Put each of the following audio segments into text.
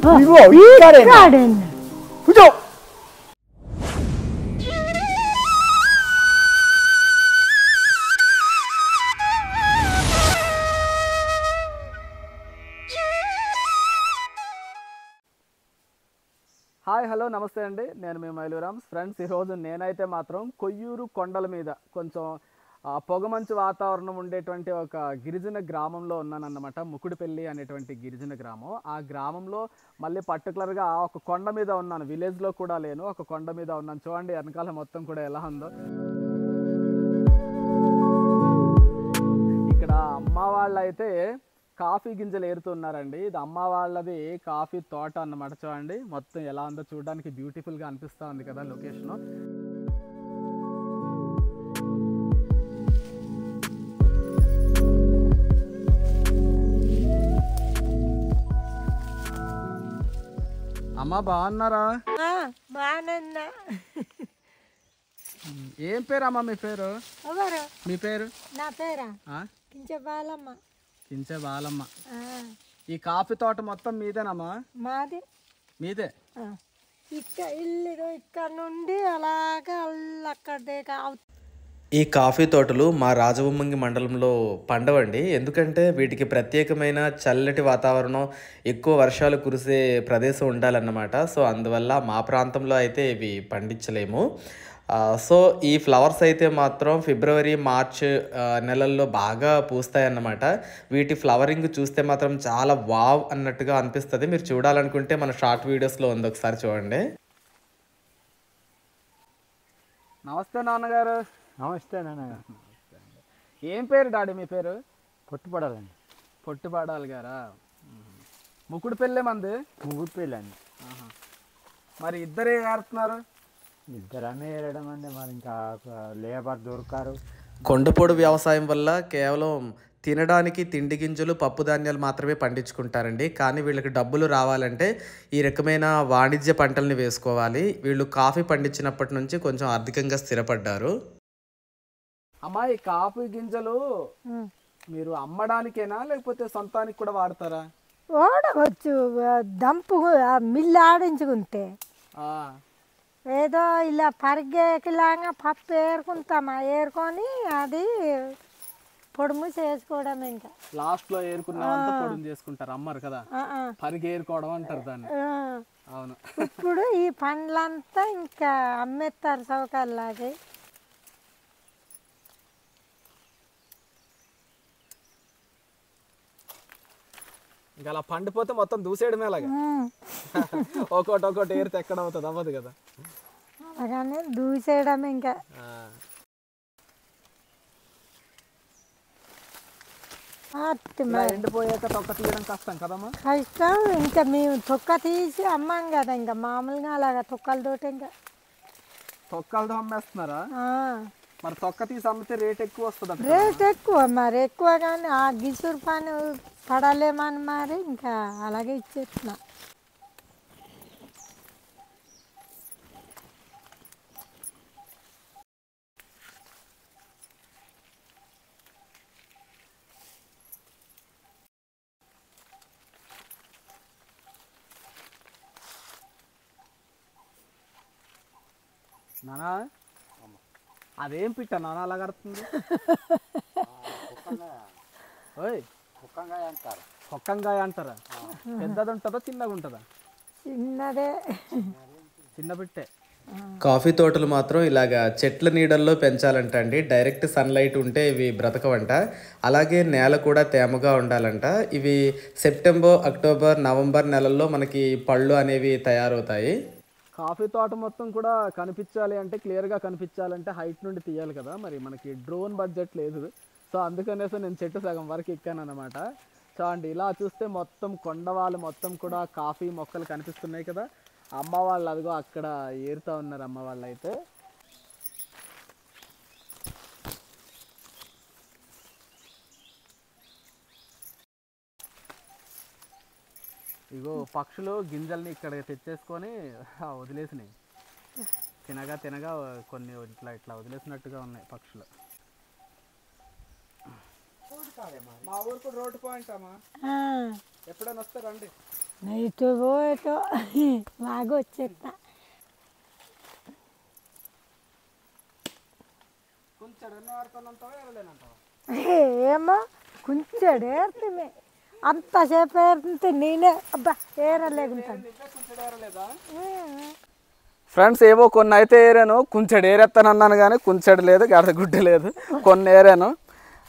ఇగో ఇక్కడేనా కూర్చో. Hi hello నమస్తే అండి, నేను మీ మైలూరామ్స్. ఫ్రెండ్స్, ఈరోజు నేనైతే మాత్రం కొయ్యూరు కొండల మీద కొంచెం పొగమంచు వాతావరణం ఉండేటువంటి ఒక గిరిజన గ్రామంలో ఉన్నానన్నమాట. ముకుడుపల్లి అనేటువంటి గిరిజన గ్రామం. ఆ గ్రామంలో మళ్ళీ పర్టికులర్గా ఒక కొండ మీద ఉన్నాను, విలేజ్లో కూడా లేను, ఒక కొండ మీద ఉన్నాను. చూడండి వెనకాల మొత్తం కూడా ఎలా ఉందో. ఇక్కడ అమ్మ వాళ్ళైతే కాఫీ గింజలు ఏరుతున్నారండి. ఇది అమ్మ వాళ్ళది కాఫీ తోట అన్నమాట. చూడండి మొత్తం ఎలా ఉందో, చూడడానికి బ్యూటిఫుల్గా అనిపిస్తూ ఉంది కదా లొకేషను. అమ్మ బాగున్నారా? బాగున్నా. ఏం పేరు అమ్మ మీ పేరు? మీ పేరు? నా పేరా కించె బాలమ్మ. కించె బాలమ్మ. ఈ కాఫీ తోట మొత్తం మీదేనమ్మా? మాది. మీదే? ఇల్లు ఇక్కడ నుండి అలాగా అక్కడే. ఈ కాఫీ తోటలు మా రాజవొమ్మంగి మండలంలో పండవండి. ఎందుకంటే వీటికి ప్రత్యేకమైన చల్లటి వాతావరణం, ఎక్కువ వర్షాలు కురిసే ప్రదేశం ఉండాలన్నమాట. సో అందువల్ల మా ప్రాంతంలో అయితే ఇవి పండించలేము. సో ఈ ఫ్లవర్స్ అయితే మాత్రం ఫిబ్రవరి మార్చ్ నెలల్లో బాగా పూస్తాయన్నమాట. వీటి ఫ్లవరింగ్ చూస్తే మాత్రం చాలా వావ్ అన్నట్టుగా అనిపిస్తుంది. మీరు చూడాలనుకుంటే మన షార్ట్ వీడియోస్లో ఉంది, ఒకసారి చూడండి. నమస్తే నాన్నగారు. నమస్తే నాన్న. ఏం పేరు డాడీ మీ పేరు? పొట్టుపడాలండి. పొట్టుపాడాలి గారా? ముకుడుపల్లి మంది? ముగ్గురు అండి. మరి ఇద్దరే ఏరుతున్నారు? ఇద్దరమే ఏరడం అండి, మరి ఇంకా లేబర్ దొరకారు. కొండపోడు వ్యవసాయం వల్ల కేవలం తినడానికి తిండి గింజలు, పప్పు ధాన్యాలు మాత్రమే పండించుకుంటారండి. కానీ వీళ్ళకి డబ్బులు రావాలంటే ఈ రకమైన వాణిజ్య పంటల్ని వేసుకోవాలి. వీళ్ళు కాఫీ పండించినప్పటి నుంచి కొంచెం ఆర్థికంగా స్థిరపడ్డారు. అమ్మా, ఈ కాఫీ గింజలు మీరు అమ్మడానికేనా లేకపోతే సొంతానికి కూడా వాడతారా? ఓడవచ్చు, దంపు మిల్లు ఆడించుకుంటే ఏదో ఇలా పరిగేకిలాగా పప్పు ఏరుకుంటామా, ఏరుకొని అది పొడుము చేసుకోవడం. ఇంకా లాస్ట్ లో ఏరుకున్న పొడుము చేసుకుంటారు, అమ్మరు కదా, పరిగి ఏరుకోవడం అంటారు దాన్ని. అవును. ఇప్పుడు ఈ పండ్లంతా ఇంకా అమ్మేస్తారు సౌకర్యాలకి. ఇంకా అలా పండిపోతే మొత్తం దూసేయడమే అలాగా. ఒకటి ఏరితే ఎక్కడ అవుతుంది, అవ్వదు కదా. అలాగనే దూసేయడం. ఇంకా ఎండిపోయాక తొక్క తీయడం కష్టం కదమ్మా? కష్టం. ఇంకా మేము తొక్క తీసి అమ్మాం కదా, ఇంకా మామూలుగా అలాగా తొక్కలతోటి. ఇంకా తొక్కలతో అమ్మేస్తున్నారా? మరి తొక్క తీసి అమ్మితే రేట్ ఎక్కువ వస్తుంది? రేట్ ఎక్కువ, మరి ఎక్కువ. కానీ ఆ గిసురు పని పడలేమని మరి ఇంకా అలాగే ఇచ్చేస్తున్నా. నానా, అదేం పిట్ట నాన్న అలా కడుతుంది? కుక్కంగాయ అంటారా? పెద్దది ఉంటుందా చిన్నగా ఉంటుందా? చిన్నదే, చిన్న పిట్టే. కాఫీ తోటలు మాత్రం ఇలాగా చెట్ల నీడల్లో పెంచాలంట అండి. డైరెక్ట్ సన్లైట్ ఉంటే ఇవి బ్రతకవంట. అలాగే నేల కూడా తేమగా ఉండాలంట. ఇవి సెప్టెంబర్, అక్టోబర్, నవంబర్ నెలల్లో మనకి పళ్ళు అనేవి తయారవుతాయి. కాఫీ తోట మొత్తం కూడా కనిపించాలి అంటే, క్లియర్గా కనిపించాలంటే హైట్ నుండి తీయాలి కదా. మరి మనకి డ్రోన్ బడ్జెట్ లేదు. సో అందుకనేసి నేను చెట్టు సగం వరకు ఎక్కాను అనమాట. చూడండి, ఇలా చూస్తే మొత్తం కొండవాళ్ళు మొత్తం కూడా కాఫీ మొక్కలు కనిపిస్తున్నాయి కదా. అమ్మ వాళ్ళు అదిగో అక్కడ ఏరుతూ ఉన్నారు అమ్మ వాళ్ళు అయితే. ఇగో పక్షులు గింజల్ని ఇక్కడ తెచ్చేసుకొని వదిలేసినాయి. తినగా తినగా కొన్ని ఇట్లా వదిలేసినట్టుగా ఉన్నాయి పక్షులు. మా ఊరికి రోడ్ పాయింట్ అమ్మా, ఎప్పుడైనా వస్తారండి. ఇటు ఎటో బాగా వచ్చేస్తా. ఏమో కొంచెం ఏరుతుంది, అంతసేపు ఏరుతుంది నేనే. అబ్బా ఏరలేకుంటాను. ఫ్రెండ్స్ ఏవో కొన్ని అయితే ఏరాను, కొంచెడు ఏరేస్తాను అన్నాను కానీ కొంచెడు లేదు, గడద గుడ్డ లేదు. కొన్ని ఏరాను.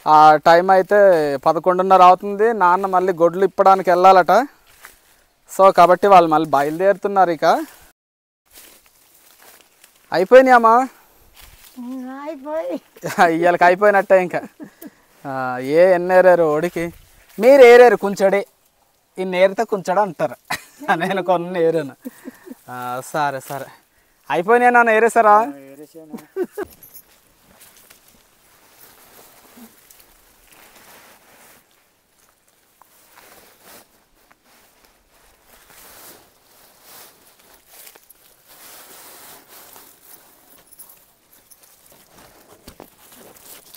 ఆ టైం అయితే 11:30 అవుతుంది. నాన్న మళ్ళీ గొడ్లు ఇప్పడానికి వెళ్ళాలట. సో కాబట్టి వాళ్ళు మళ్ళీ బయలుదేరుతున్నారు. ఇక అయిపోయినాయమ్మా, అయిపోయి ఇవాళకి అయిపోయినట్టే. ఇంకా ఎన్ని ఏరారు ఓడికి? మీరు ఏరారు కొంచెడే, ఇన్ని ఏరితే కొంచెడు అంటారు. నేను కొన్ని ఏరాను. సరే సరే, అయిపోయినాయి నాన్న, ఏరేసారా?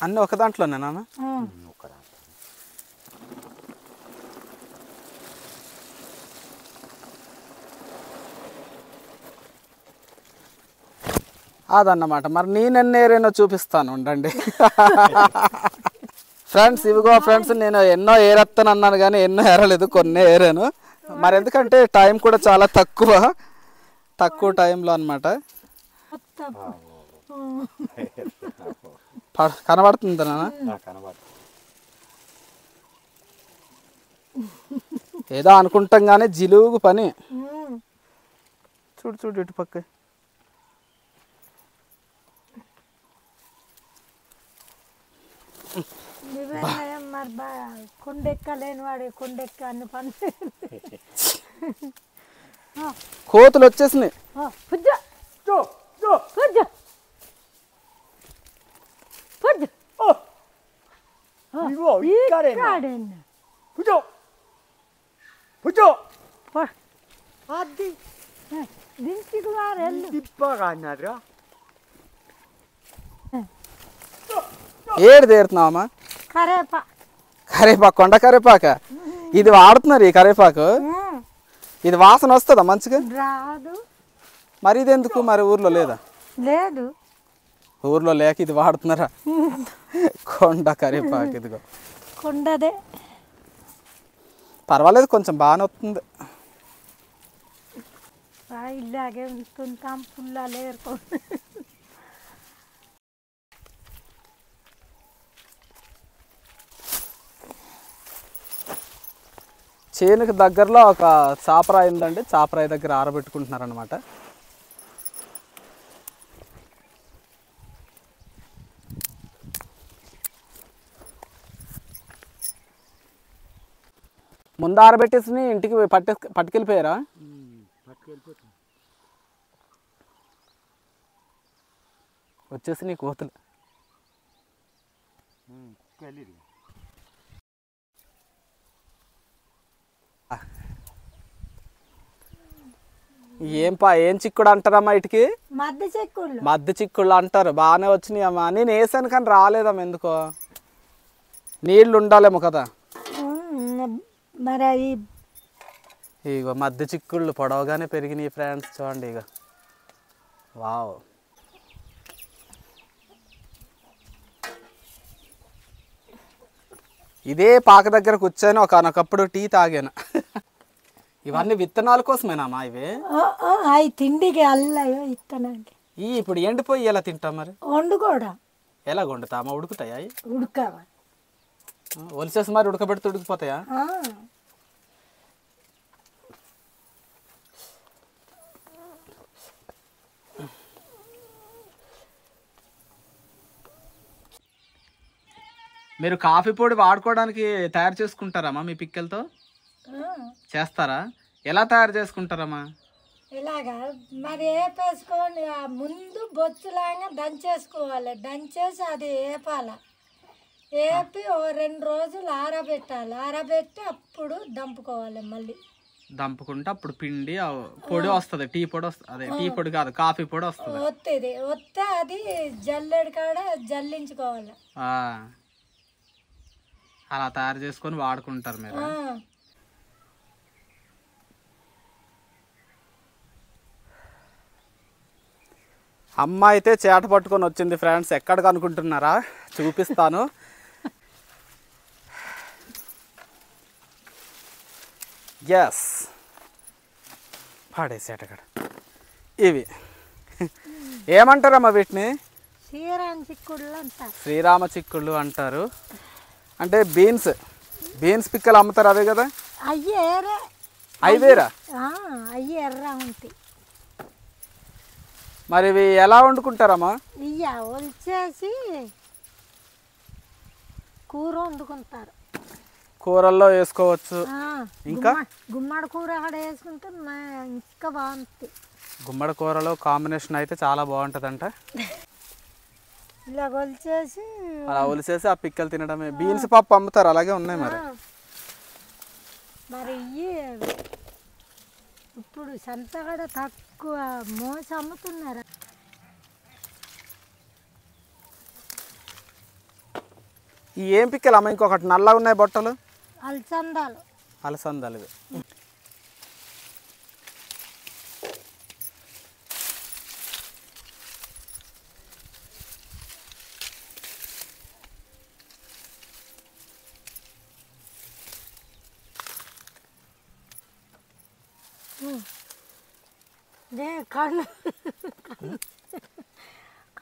అన్నీ ఒక దాంట్లోనే నాన్న? అదన్నమాట. మరి నేనెన్ని ఏరేనో చూపిస్తాను, ఉండండి. ఫ్రెండ్స్ ఇవిగో ఫ్రెండ్స్, నేను ఎన్నో ఏరేస్తాను అన్నాను కానీ ఎన్నో ఏరలేదు, కొన్ని ఏరాను. మరి ఎందుకంటే టైం కూడా చాలా తక్కువ టైంలో అనమాట. కనబడుతుంది నాన్న? ఏదో అనుకుంటాం కానీ జిలుగు పని. చూడు చూడు ఇటు పక్క. మరి కొండెక్కలేని వాడు కొండెక్క అన్ని పనులు. కోతులు వచ్చేసినాయి. దించికి వారు ఏడు తీరుతున్నావమ్మా? కరేపాకు, కొండ కరేపాక. ఇది వాడుతున్నారు ఈ కరేపాకు. ఇది వాసన వస్తుందా మంచిగా? రాదు. మరి ఇది ఎందుకు మరి ఊర్లో లేదా? లేదు, ఊర్లో లేక ఇది వాడుతున్నారా? కొండ కరేపాకు ఇదిగో కొండదే. పర్వాలేదు, కొంచెం బాగానే వస్తుంది. ఇలాగే ఉంటుంటాం, పుల్లాలు ఏరుకో. చేనుకి దగ్గరలో ఒక చాపరాయి ఉందండి. చాపరాయి దగ్గర ఆరబెట్టుకుంటున్నారనమాట. ముందు ఆరబెట్టేసి ఇంటికి పట్టుకెళ్ళిపోయారా? వచ్చేసి నీ కోతులు. ఏం చిక్కుడు అంటారమ్మా ఇటుకి? మద్ది చిక్కుళ్ళు అంటారు. బాగానే వచ్చినాయి అమ్మా. నేను వేసాను కానీ రాలేదమ్మా, ఎందుకో. నీళ్ళు ఉండాలేమో కదా. మరి ఇగో మద్ది చిక్కుళ్ళు పొడవగానే పెరిగినాయి ఫ్రెండ్స్, చూడండి. ఇక వావ్, ఇదే పాక దగ్గర కూర్చొని ఒకనొకప్పుడు టీ తాగాను. ఇవన్నీ విత్తనాల కోసమేనామా ఇవి? అవి తిండికి అల్లయో ఇత్తనానికి. ఇప్పుడు ఎండిపోయి ఎలా తింటాం మరి? వండు కూడా. ఎలా వండుతామా? ఉడుకుతాయా? ఉడకావా? ఒలిసేసి మరి ఉడకబెడితే ఉడికిపోతాయా? మీరు కాఫీ పొడి వాడుకోవడానికి తయారు చేసుకుంటారమ్మా మీ పిక్కలతో? చేస్తారా? ఎలా తయారు చేసుకుంటారమ్మా? ఇలాగా మరి వేపేసుకొని ముందు బొచ్చులాగా దంచేసుకోవాలి. దంచేసి అది వేపాల. వేపి ఓ 2 రోజులు ఆరబెట్టాలి. ఆరబెట్టి అప్పుడు దంపుకోవాలి. మళ్ళీ దంపుకుంటే అప్పుడు పిండి పొడి వస్తుంది. టీ పొడి వస్తుంది. అదే టీ పొడి కాదు, కాఫీ పొడి వస్తుంది. వస్తే అది జల్లెడి కాడ జల్లించుకోవాలి. అలా తయారు చేసుకొని వాడుకుంటారు మీరు. అమ్మ అయితే చేట పట్టుకొని వచ్చింది ఫ్రెండ్స్. ఎక్కడికి అనుకుంటున్నారా, చూపిస్తాను. ఎస్, పాడేసేట అక్కడ. ఇవి ఏమంటారమ్మా వీటిని? శ్రీరామ చిక్కుళ్ళు అంటారు. శ్రీరామ చిక్కుళ్ళు అంటారు. అంటే బీన్స్ పిక్కలు అమ్ముతారు అవే కదా? అయ్యేరే అవేరా? అయ్యి ఎర్ర ఉంటాయి. మరి ఇవి ఎలా వండుకుంటారమ్మా? ఇయ్య ఒలిచేసి కూర వండుకుంటారు. కూరల్లో వేసుకోవచ్చు. ఇంకా గుమ్మడి కూర అక్కడ వేసుకుంటే ఇంకా బాగుంటుంది. గుమ్మడి కూరలో కాంబినేషన్ అయితే చాలా బాగుంటుందంట. ఇలా ఒలిచేసి అలా ఒలిసేసి ఆ పిక్కలు తినడమే. బీన్స్ పప్పు అమ్ముతారు, అలాగే ఉన్నాయి మరి. మరి ఇవి ఇప్పుడు సంతగడ తక్కువ మోసి అమ్ముతున్నారు. ఈ ఏం పిక్కలు అమ్మ? ఇంకొకటి నల్లగా ఉన్నాయి బొట్టలు, అలసందాలు. అలసందాలు ఇవి.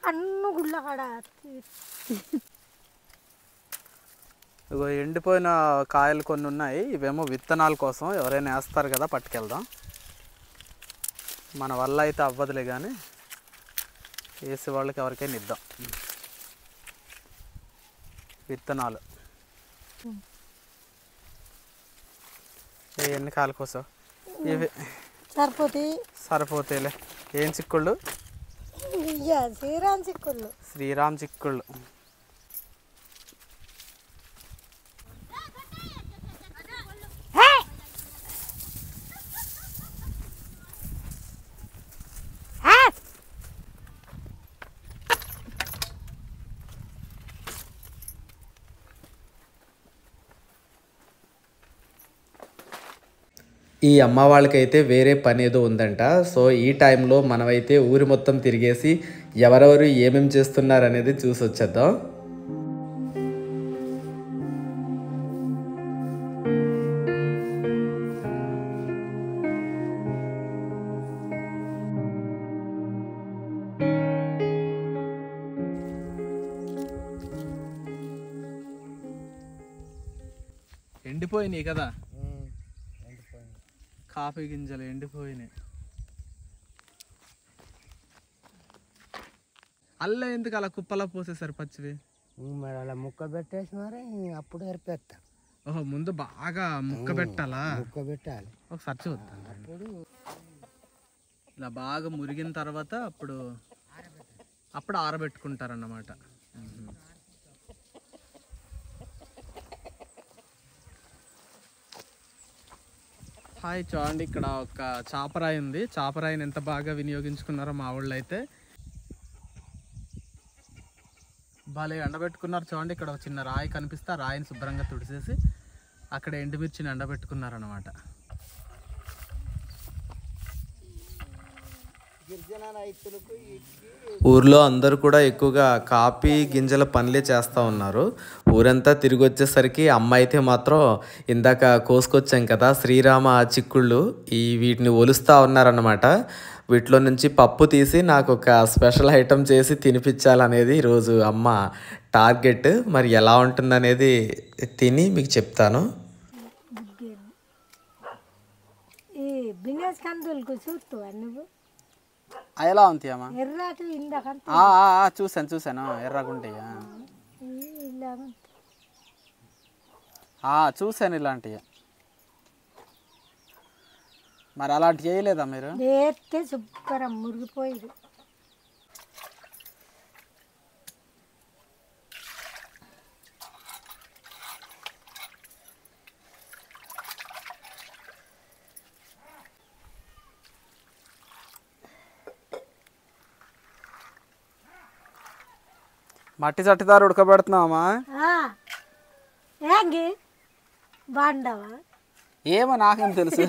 కన్ను గుళ్ళ కాడ ఇగో ఎండిపోయిన కాయలు కొన్ని ఉన్నాయి. ఇవేమో విత్తనాల కోసం, ఎవరైనా వేస్తారు కదా, పట్టుకెళ్దాం. మన వల్ల అయితే అవ్వదులే కానీ వేసే వాళ్ళకి ఎవరికైనా ఇద్దాం. విత్తనాలు ఎన్ని కాయల కోసం? ఇవి సరిపోతాయిలే. ఏం చిక్కుళ్ళు? శ్రీరామ చిక్కుళ్ళు. శ్రీరామ చిక్కుళ్ళు. ఈ అమ్మ వాళ్ళకైతే వేరే పని ఏదో ఉందంట. సో ఈ టైంలో మనమైతే ఊరి మొత్తం తిరిగేసి ఎవరెవరు ఏమేమి చేస్తున్నారు అనేది చూసి వచ్చేద్దాం. ఎండిపోయినాయి కదా కాఫీ గింజలు, ఎండిపోయినాయి. అల్ల ఎందుకు అలా కుప్పలా పోసేసారు పచ్చివి? మరి అలా ముక్క పెట్టేసి మరి అప్పుడు ఏర్పేస్తా. ఓహో, ముందు బాగా ముక్క పెట్టాలా? ముక్క పెట్టాలి. ఒకసారి చూద్దాం. ఇలా బాగా మురిగిన తర్వాత అప్పుడు ఆరబెట్టుకుంటారన్నమాట. హాయ్, చూడండి ఇక్కడ ఒక చాపరాయి ఉంది. చాపరాయిని ఎంత బాగా వినియోగించుకున్నారో మా వాళ్ళు అయితే. భలే ఎండబెట్టుకున్నారు. చూడండి ఇక్కడ ఒక చిన్న రాయి కనిపిస్తే ఆ రాయిని శుభ్రంగా తుడిసేసి అక్కడ ఎండుమిర్చిని ఎండబెట్టుకున్నారన్నమాట. ఊర్లో అందరూ కూడా ఎక్కువగా కాఫీ గింజల పనులే చేస్తూ ఉన్నారు. ఊరంతా తిరిగి వచ్చేసరికి అమ్మ అయితే మాత్రం ఇందాక కోసుకొచ్చాం కదా శ్రీరామ చిక్కుళ్ళు, వీటిని ఒలుస్తూ ఉన్నారన్నమాట. వీటిలో నుంచి పప్పు తీసి నాకు ఒక స్పెషల్ ఐటెం చేసి తినిపించాలనేది ఈరోజు అమ్మ టార్గెట్. మరి ఎలా ఉంటుందనేది తిని మీకు చెప్తాను. నువ్వు ఎలా ఉంటాయి అమ్మా? ఎర్రటి చూసాను ఎర్రగుంటాయా? చూసాను ఇలాంటివి. మరి అలాంటివి చేయలేదా మీరు? వేస్తే శుభ్రం మురిగిపోయింది. మట్టి చట్టిదారు ఉడకబెడుతున్నావా? ఏంగి బాగుండవా? ఏమో నాకేం తెలుసు.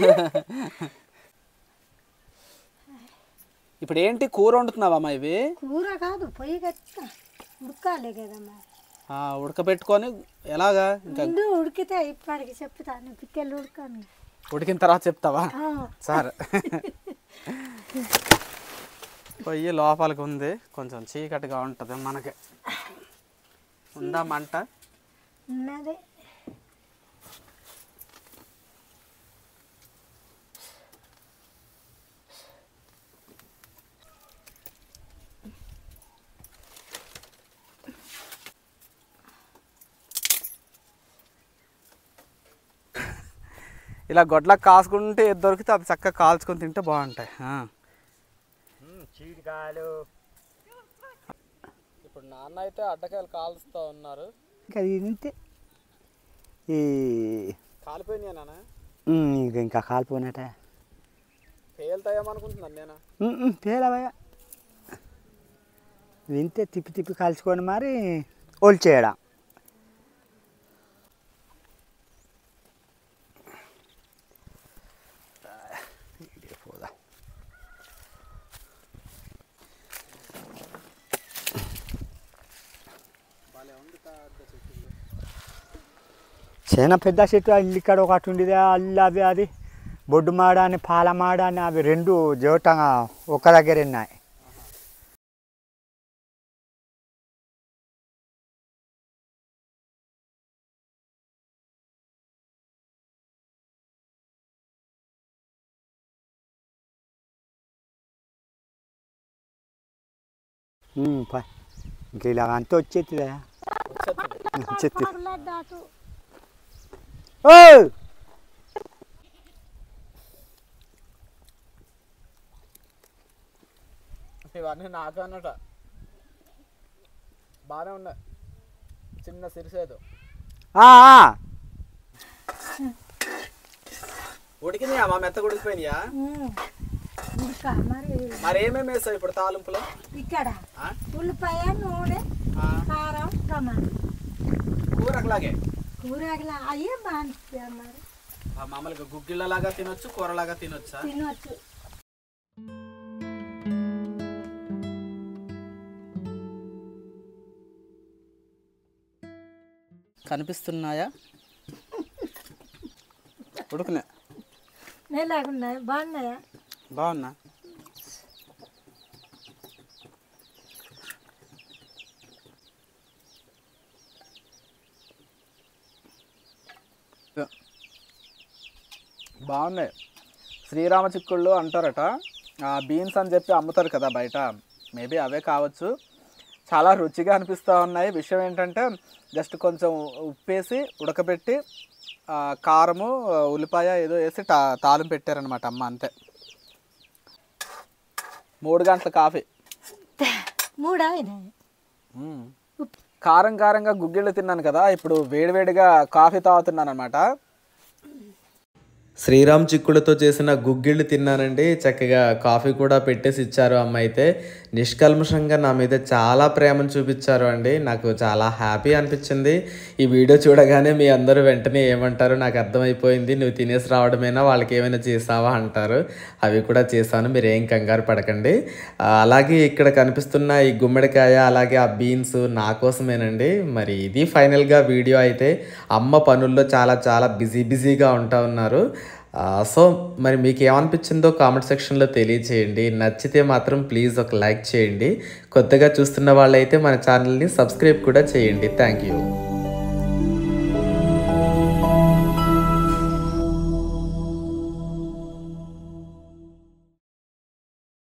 ఇప్పుడు ఏంటి కూర వండుతున్నావమ్మా ఇవి? కూర కాదు, పొయ్యి కట్టా ఉడకాలి కదా మరి. ఉడకబెట్టుకొని ఎలాగా? ఇంకా ముందు ఉడికితే ఇప్పటికి చెప్తాను, పిక్కలు ఉడకాను. ఉడికిన తర్వాత చెప్తావా? సరే. పొయ్యి లోపలికి ఉంది, కొంచెం చీకటిగా ఉంటుంది మనకి. ఉందా మంట? ఉన్నది. ఇలా గొడ్లకు కాసుకుంటే ఏది దొరికితే అది చక్కగా కాల్చుకొని తింటే బాగుంటాయి. చీడికాయలు ఇప్పుడు నాన్న అయితే అడ్డకాయలు కాలుస్తూ ఉన్నారు. ఇంకా ఇంతే, ఈ కాలిపోయినాయి నాన్న. ఇంకా కాలిపోయినట. పేలుతాయేమనుకుంటున్నాను నేను. పేలవయ్యా, ఇంతే తిప్పి తిప్పి కాల్చుకొని మరి ఒలిచేయడం. చాలా పెద్ద చెట్టు అల్లి ఇక్కడ ఒకటి ఉండేది, అల్లి అవి అది బొడ్డు మాడ అని పాల మాడ అని అవి రెండు జోటంగా ఒక దగ్గర ఉన్నాయి. ఇంకా ఇలా అంతా వచ్చేస్తుందా? వచ్చేస్తుంది. ఇవన్నీ నాకు అన్నట బాగానే ఉన్నాయి, చిన్న సిరిసేదు. ఉడికినాయా మా మెత్త ఉడికిపోయినాయా? మరి ఏమేమి వేస్తావు ఇప్పుడు తాలింపులో? ఇక్కడ ఉల్లిపాయ, నూనె, కారం, టమాటా. కూరలాగే కూరగా అయ్యే బాగుంటుంది మరి. మామూలుగా గుగ్గిళ్ళలాగా తినొచ్చు, కూరలాగా తినొచ్చా? తినొచ్చు. కనిపిస్తున్నాయా? ఉడుకునే నెలాగున్నాయి, బాగున్నాయా? బాగున్నా. బాగున్నాయి. శ్రీరామ చిక్కుళ్ళు అంటారట, బీన్స్ అని చెప్పి అమ్ముతారు కదా బయట, మేబీ అవే కావచ్చు. చాలా రుచిగా అనిపిస్తూ ఉన్నాయి. విషయం ఏంటంటే జస్ట్ కొంచెం ఉప్పేసి ఉడకబెట్టి కారము, ఉల్లిపాయ ఏదో వేసి తాలింపు పెట్టారనమాట అమ్మ, అంతే. 3 గంటల కాఫీ. 3 అయినాయి. కారం కారంగా గుగ్గిళ్ళు తిన్నాను కదా, ఇప్పుడు వేడివేడిగా కాఫీ తాగుతున్నాను అనమాట. శ్రీరామ్ చిక్కుడుతో చేసిన గుగ్గిళ్ళు తిన్నానండి. చక్కగా కాఫీ కూడా పెట్టేసి ఇచ్చారు అమ్మ. అయితే నిష్కల్మషంగా నా మీద చాలా ప్రేమను చూపించారు అండి. నాకు చాలా హ్యాపీ అనిపించింది. ఈ వీడియో చూడగానే మీ అందరూ వెంటనే ఏమంటారు నాకు అర్థమైపోయింది, నువ్వు తినేసి రావడమేనా, వాళ్ళకి ఏమైనా చేసావా అంటారు. అవి కూడా చేశాను, మీరు ఏం కంగారు పడకండి. అలాగే ఇక్కడ కనిపిస్తున్న ఈ గుమ్మడికాయ అలాగే ఆ బీన్స్ నా కోసమేనండి. మరి ఇది ఫైనల్గా వీడియో. అయితే అమ్మ పనుల్లో చాలా బిజీగా ఉంటా ఉన్నారు. సో మరి మీకు ఏమనిపించిందో కామెంట్ సెక్షన్లో తెలియచేయండి. నచ్చితే మాత్రం ప్లీజ్ ఒక లైక్ చేయండి. కొత్తగా చూస్తున్న వాళ్ళైతే మన ఛానల్ని సబ్స్క్రైబ్ కూడా చేయండి. Thank you.